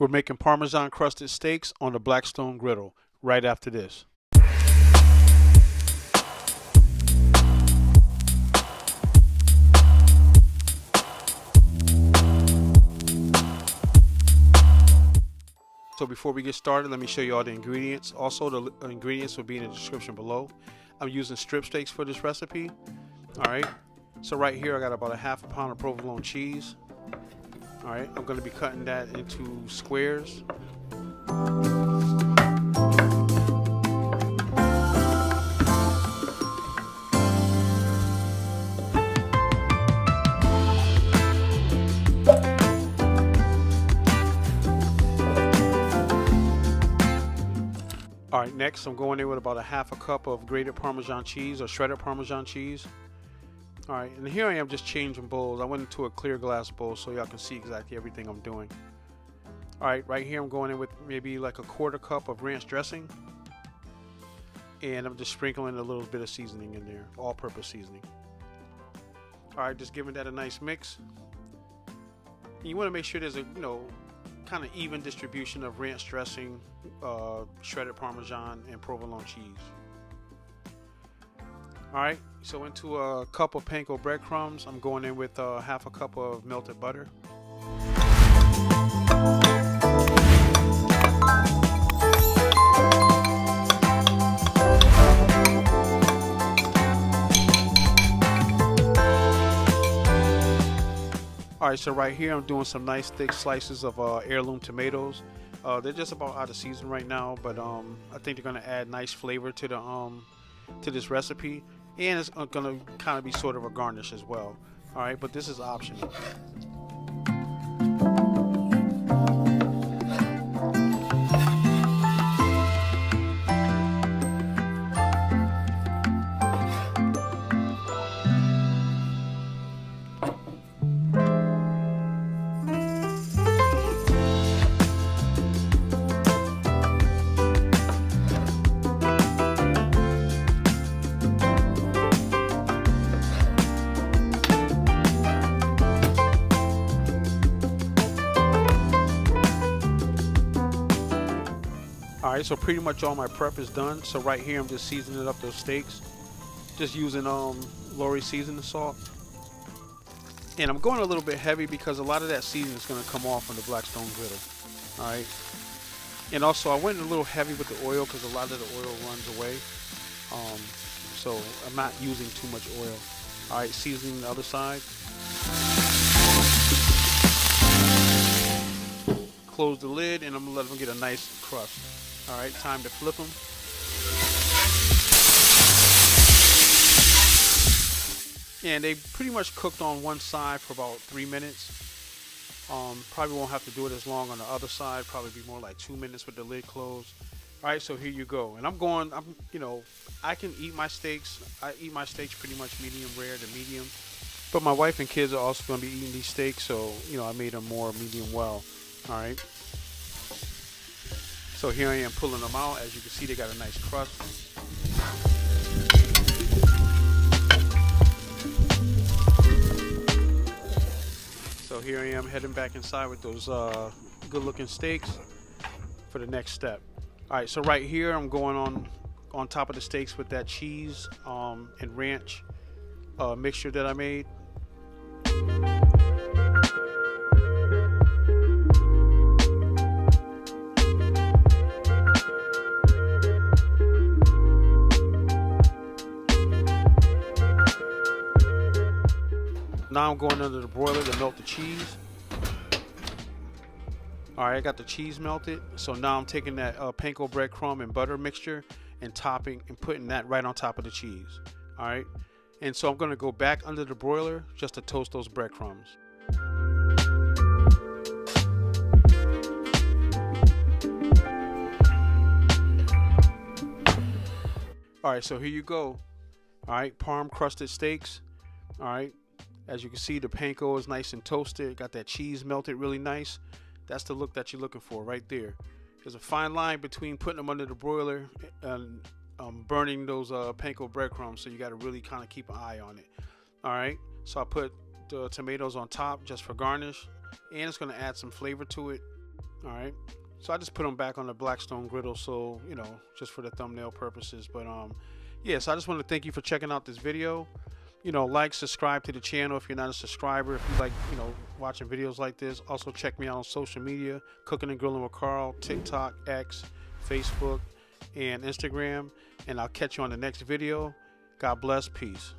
We're making Parmesan Crusted Steaks on the Blackstone Griddle right after this. So before we get started, let me show you all the ingredients. Also, the ingredients will be in the description below. I'm using strip steaks for this recipe. All right. So right here, I got about a ½ pound of provolone cheese. All right. I'm going to be cutting that into squares. Alright, next I'm going in with about a ½ cup of grated Parmesan cheese or shredded Parmesan cheese. Alright, and here I am just changing bowls. I went into a clear glass bowl so y'all can see exactly everything I'm doing. Alright, right here I'm going in with maybe like a ¼ cup of ranch dressing. And I'm just sprinkling a little bit of seasoning in there, all-purpose seasoning. Alright, just giving that a nice mix. You want to make sure there's a, kind of even distribution of ranch dressing, shredded Parmesan, and provolone cheese. Alright, so into a cup of panko breadcrumbs, I'm going in with ½ cup of melted butter. Alright, so right here I'm doing some nice thick slices of heirloom tomatoes. They're just about out of season right now, but I think they're going to add nice flavor to the to this recipe, and it's going to kind of be sort of a garnish as well. Alright, but this is optional. Alright, so pretty much all my prep is done. So right here I'm just seasoning up those steaks. Just using Lori seasoning salt. And I'm going a little bit heavy because a lot of that seasoning is going to come off on the Blackstone Griddle. Alright. And also I went a little heavy with the oil because a lot of the oil runs away. So I'm not using too much oil. Alright, seasoning the other side. Close the lid and I'm going to let them get a nice crust. Alright, time to flip them. And they pretty much cooked on one side for about 3 minutes. Probably won't have to do it as long on the other side. Probably be more like 2 minutes with the lid closed. Alright, so here you go. And I can eat my steaks. I eat my steaks pretty much medium rare to medium. But my wife and kids are also going to be eating these steaks, so I made them more medium well. Alright. So here I am pulling them out. As you can see, they got a nice crust. So here I am heading back inside with those good looking steaks for the next step. Alright, so right here I'm going on top of the steaks with that cheese and ranch mixture that I made. Now I'm going under the broiler to melt the cheese. Alright, I got the cheese melted. So now I'm taking that panko breadcrumb and butter mixture and putting that right on top of the cheese. Alright, and so I'm going to go back under the broiler just to toast those breadcrumbs. Alright, so here you go. Alright, Parm Crusted Steaks. Alright. As you can see, the panko is nice and toasted. Got that cheese melted really nice. That's the look that you're looking for right there. There's a fine line between putting them under the broiler and burning those panko breadcrumbs, so you got to really kind of keep an eye on it. All right, so I put the tomatoes on top just for garnish, and it's going to add some flavor to it. All right. So I just put them back on the Blackstone Griddle, so, you know, just for the thumbnail purposes. But yeah, so I just want to thank you for checking out this video. You know, like, subscribe to the channel if you're not a subscriber. If you like, you know, watching videos like this. Also check me out on social media, Cooking and Grilling with Carl, TikTok, X, Facebook, and Instagram. And I'll catch you on the next video. God bless. Peace.